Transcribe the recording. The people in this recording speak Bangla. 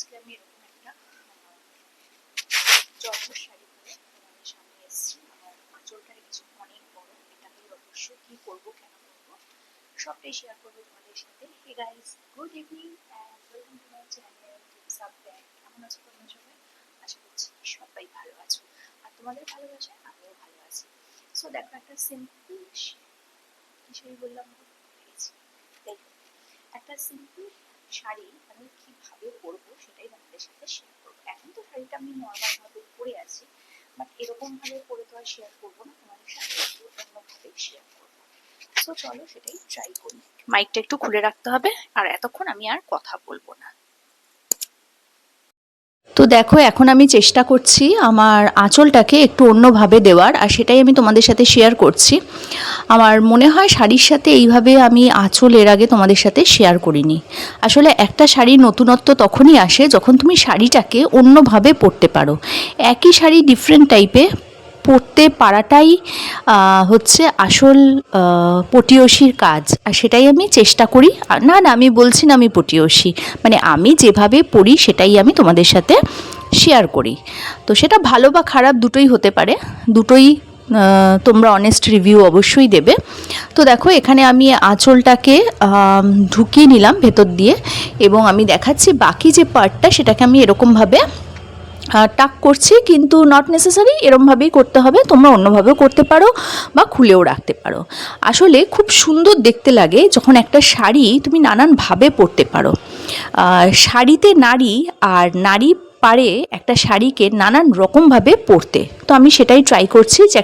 আজকে আমি এরকম একটা জর্জেট শাড়ি পরে তোমাদের সামনে এসেছি। আমার আঁচলটা কিছু অনেক বড়, এটাকে অবশ্য কি করব, কেন করব, সবটাই শেয়ার করবো তোমাদের সাথে। Hey guys, good evening and welcome to my channel tips up bag. কেমন আছো তোমরা সবাই? আশা করছি সবাই ভালো আছো, আর তোমাদের ভালোবাসায় আমিও ভালো আছি। সো দেখো, একটা সিম্পল শাড়ি বললাম, দেখো একটা সিম্পল শাড়ি আমি কিভাবে পরবো সেটাই তোমাদের সাথে শেয়ার করবো। এখন তো শাড়িটা আমি নর্মাল ভাবে পরে আছি, বাট এরকম ভাবে পরে তো আর শেয়ার করবো না, তোমাদের সাথে একটু অন্যভাবে শেয়ার করবো। সো চলো সেটাই ট্রাই করি। মাইকটা একটু খুলে রাখতে হবে, আর এতক্ষণ আমি আর কথা বলবো না। তো দেখো, এখন আমি চেষ্টা করছি আমার আঁচলটাকে একটু অন্যভাবে দেওয়ার, আর সেটাই আমি তোমাদের সাথে শেয়ার করছি। আমার মনে হয় শাড়ির সাথে এইভাবে আমি আঁচল এর আগে তোমাদের সাথে শেয়ার করিনি। আসলে একটা শাড়ির নতুনত্ব তখনই আসে যখন তুমি শাড়িটাকে অন্যভাবে পরতে পারো। একই শাড়ি ডিফারেন্ট টাইপে পরতে পারাটাই হচ্ছে আসল পটিয়সীর কাজ, আর সেটাই আমি চেষ্টা করি। না না, আমি বলছি না আমি পটিয়সী, মানে আমি যেভাবে পড়ি সেটাই আমি তোমাদের সাথে শেয়ার করি। তো সেটা ভালো বা খারাপ দুটোই হতে পারে, দুটোই তোমরা অনেস্ট রিভিউ অবশ্যই দেবে। তো দেখো, এখানে আমি আঁচলটাকে ঢুকিয়ে নিলাম ভেতর দিয়ে, এবং আমি দেখাচ্ছি বাকি যে পার্টটা সেটাকে আমি এরকমভাবে টাক করছি, কিন্তু নট নেসেসারি এরমভাবেই করতে হবে, তোমরা অন্যভাবেও করতে পারো বা খুলেও রাখতে পারো। আসলে খুব সুন্দর দেখতে লাগে যখন একটা শাড়ি তুমি নানানভাবে পরতে পারো। শাড়িতে নারী, আর নারী পারে একটা শাড়িকে নানান রকমভাবে পরতে। তো আমি সেটাই ট্রাই করছি যে